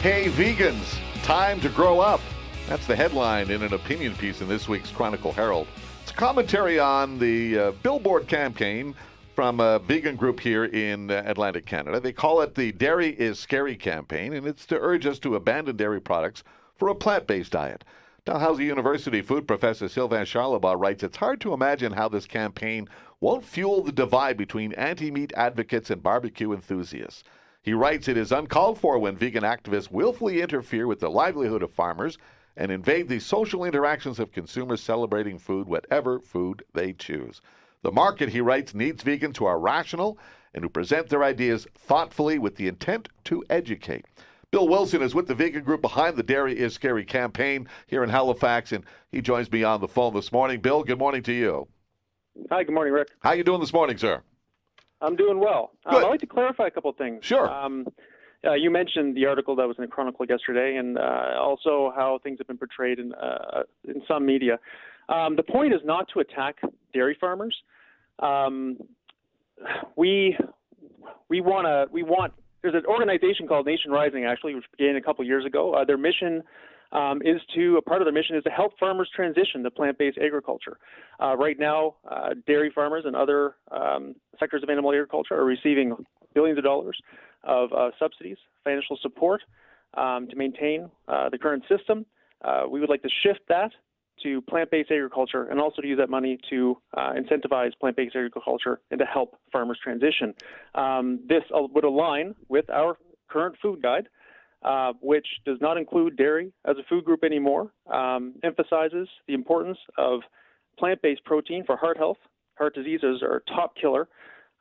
Hey, vegans, time to grow up. That's the headline in an opinion piece in this week's Chronicle Herald. It's a commentary on the Billboard campaign from a vegan group here in Atlantic Canada. They call it the Dairy is Scary campaign, and it's to urge us to abandon dairy products for a plant-based diet. Dalhousie University food professor Sylvain Charlebois writes, it's hard to imagine how this campaign won't fuel the divide between anti-meat advocates and barbecue enthusiasts. He writes, it is uncalled for when vegan activists willfully interfere with the livelihood of farmers and invade the social interactions of consumers celebrating food, whatever food they choose. The market, he writes, needs vegans who are rational and who present their ideas thoughtfully with the intent to educate. Bill Wilson is with the vegan group behind the Dairy is Scary campaign here in Halifax, and he joins me on the phone this morning. Bill, good morning to you. Hi, good morning, Rick. How you doing this morning, sir? I'm doing well. I'd like to clarify a couple of things. Sure. You mentioned the article that was in the Chronicle yesterday, and also how things have been portrayed in some media. The point is not to attack dairy farmers. We want. There's an organization called Nation Rising, actually, which began a couple of years ago. Their mission part of their mission is to help farmers transition to plant-based agriculture. Right now, dairy farmers and other sectors of animal agriculture are receiving billions of dollars of subsidies, financial support to maintain the current system. We would like to shift that to plant-based agriculture and also to use that money to incentivize plant-based agriculture and to help farmers transition. This would align with our current food guide, which does not include dairy as a food group anymore, emphasizes the importance of plant-based protein for heart health. Heart diseases are a top killer,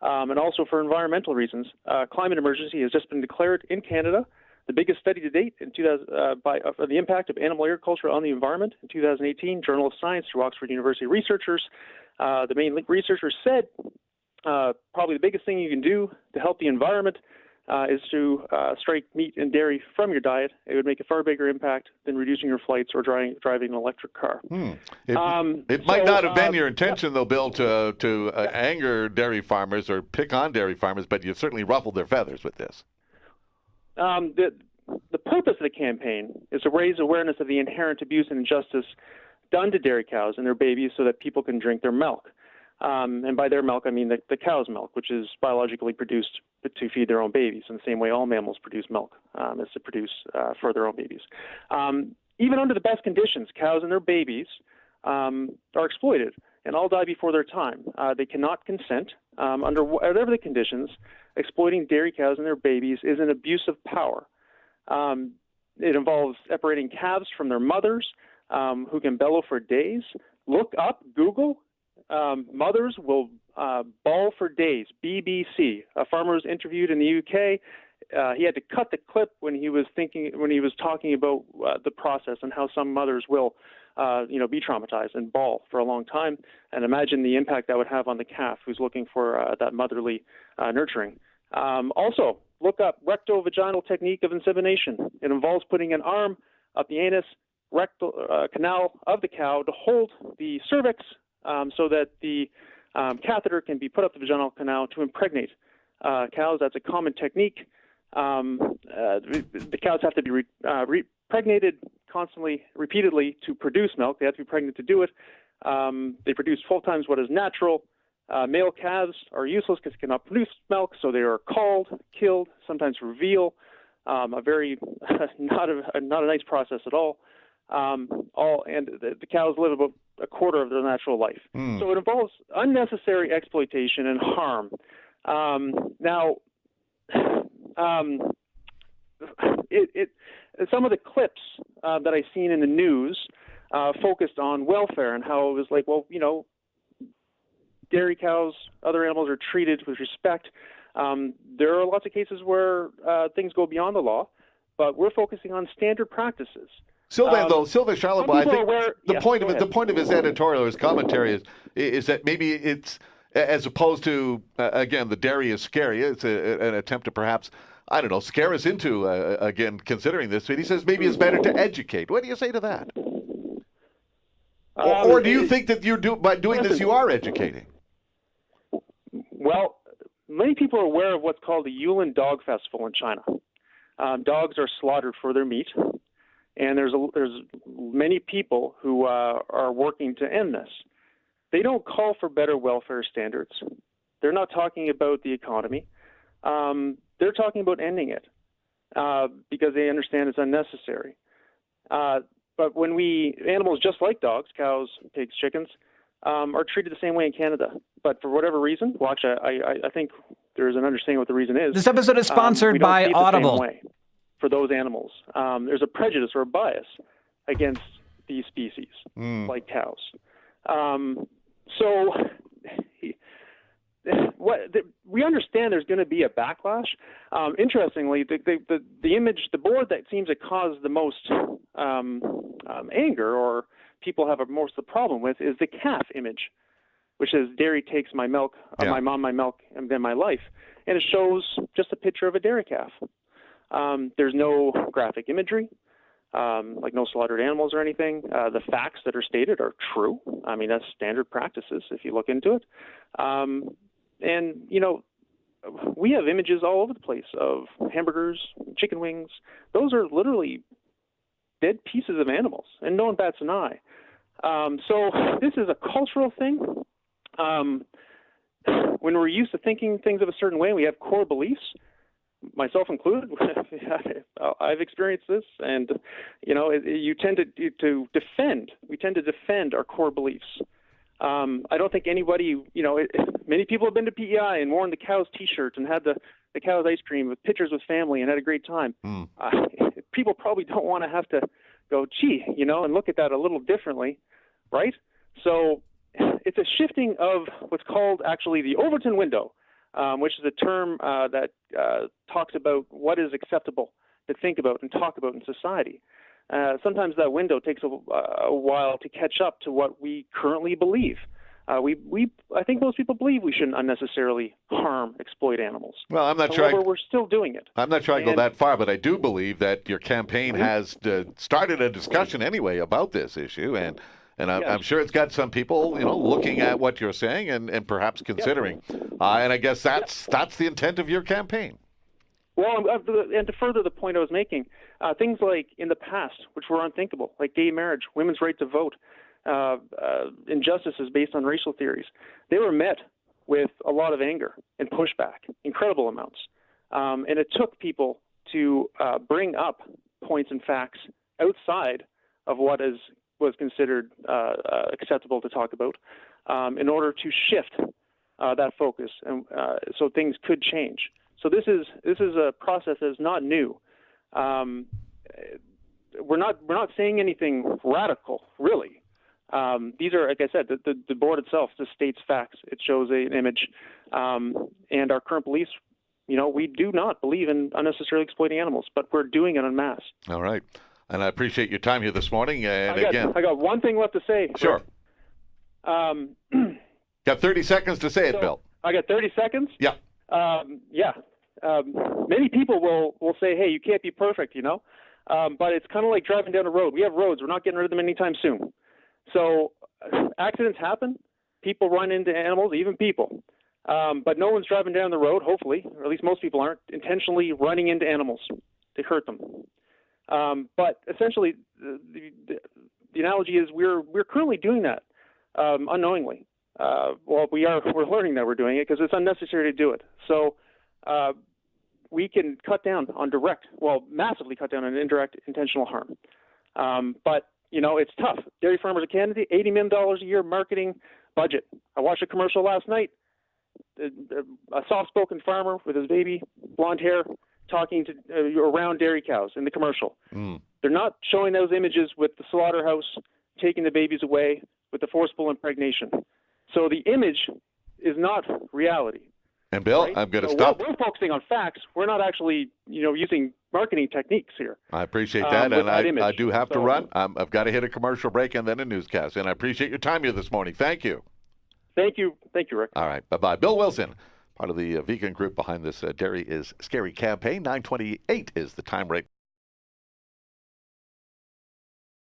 and also for environmental reasons. Climate emergency has just been declared in Canada. The biggest study to date in for the impact of animal agriculture on the environment in 2018, Journal of Science through Oxford University researchers. The main researchers said probably the biggest thing you can do to help the environment is to strike meat and dairy from your diet. It would make a far bigger impact than reducing your flights or driving an electric car. It might not have been your intention, though, Bill, to anger dairy farmers or pick on dairy farmers, but you've certainly ruffled their feathers with this. The purpose of the campaign is to raise awareness of the inherent abuse and injustice done to dairy cows and their babies so that people can drink their milk. And by their milk, I mean the cow's milk, which is biologically produced to feed their own babies in the same way all mammals produce milk, is to produce for their own babies. Even under the best conditions, cows and their babies are exploited and all die before their time. They cannot consent. Under whatever the conditions, exploiting dairy cows and their babies is an abuse of power. It involves separating calves from their mothers, who can bellow for days. Google, mothers will bawl for days. BBC. A farmer was interviewed in the UK. He had to cut the clip when he was talking about the process and how some mothers will be traumatized and bawl for a long time. And imagine the impact that would have on the calf who's looking for that motherly nurturing. Also, look up rectovaginal technique of insemination. It involves putting an arm up the anus rectal canal of the cow to hold the cervix so that the catheter can be put up the vaginal canal to impregnate cows. That's a common technique. The cows have to be repregnated constantly, repeatedly to produce milk. They have to be pregnant to do it. They produce 12 times what is natural. Male calves are useless because they cannot produce milk, so they are called, killed, sometimes for veal. A very not a nice process at all. And the cows live about a quarter of their natural life. So it involves unnecessary exploitation and harm. Some of the clips that I've seen in the news focused on welfare and how it was like, dairy cows, other animals are treated with respect. There are lots of cases where things go beyond the law, but we're focusing on standard practices. Sylvain Charlebois, I think the point of his editorial, his commentary is that maybe it's, as opposed to, again, the dairy is scary, it's an attempt to perhaps, I don't know, scare us into, again, considering this. But he says maybe it's better to educate. What do you say to that? Or do you think that by doing this you are educating? Well, many people are aware of what's called the Yulin Dog Festival in China. Dogs are slaughtered for their meat, and there's many people who are working to end this. They don't call for better welfare standards. They're not talking about the economy. They're talking about ending it because they understand it's unnecessary. But when animals just like dogs, cows, pigs, chickens, are treated the same way in Canada. But for whatever reason, well, actually, I think there's an understanding what the reason is. This episode is sponsored by Audible. Same way for those animals. There's a prejudice or a bias against these species, like cows. So we understand there's going to be a backlash. Interestingly, the board that seems to cause the most anger or people have most of the problem with is the calf image, which says dairy takes my milk, my mom, my milk, and then my life. And it shows just a picture of a dairy calf. There's no graphic imagery, like no slaughtered animals or anything. The facts that are stated are true. I mean, that's standard practices if you look into it. And, we have images all over the place of hamburgers, chicken wings. Those are literally dead pieces of animals, and no one bats an eye. So this is a cultural thing. When we're used to thinking things of a certain way, we have core beliefs, myself included. I've experienced this, and, you tend to defend. We tend to defend our core beliefs. I don't think anybody, many people have been to PEI and worn the cow's T-shirts and had the cow's ice cream with pictures with family and had a great time. People probably don't want to have to go, and look at that a little differently, right? So it's a shifting of what's called actually the Overton window, which is a term that talks about what is acceptable to think about and talk about in society. Sometimes that window takes a while to catch up to what we currently believe. I think most people believe we shouldn't unnecessarily exploit animals. Well, I'm not However, sure. we're still doing it. I'm not sure I go that far, but I do believe that your campaign has started a discussion anyway about this issue, and I'm sure it's got some people, looking at what you're saying and perhaps considering. And I guess that's the intent of your campaign. Well, and to further the point I was making, things like in the past, which were unthinkable, like gay marriage, women's right to vote, injustices based on racial theories, they were met with a lot of anger and pushback, incredible amounts. And it took people to bring up points and facts outside of what was considered acceptable to talk about in order to shift that focus, and so things could change. So this is a process that is not new. We're not saying anything radical, really. These are, like I said, the board itself just states facts. It shows an image, and our current beliefs. We do not believe in unnecessarily exploiting animals, but we're doing it en masse. All right, and I appreciate your time here this morning. And I got one thing left to say. Sure. Got 30 seconds to say it, Bill. I got 30 seconds. Yeah. Many people will say, hey, you can't be perfect, but it's kind of like driving down a road. We have roads. We're not getting rid of them anytime soon. So accidents happen. People run into animals, even people. But no one's driving down the road, hopefully, or at least most people aren't, intentionally running into animals to hurt them. But essentially, the analogy is we're currently doing that unknowingly. We're learning that we're doing it because it's unnecessary to do it. So we can cut down on massively cut down on indirect intentional harm. But, it's tough. Dairy Farmers of Canada, $80 million a year marketing budget. I watched a commercial last night. A soft-spoken farmer with his baby, blonde hair, talking to around dairy cows in the commercial. They're not showing those images with the slaughterhouse taking the babies away with the forcible impregnation. So the image is not reality. And Bill, right? I'm going to stop. We're focusing on facts. We're not actually, using marketing techniques here. I appreciate that, and I do have to run. I've got to hit a commercial break and then a newscast. And I appreciate your time here this morning. Thank you. Thank you, Rick. All right, bye-bye. Bill Wilson, part of the vegan group behind this Dairy is Scary campaign. 9:28 is the time right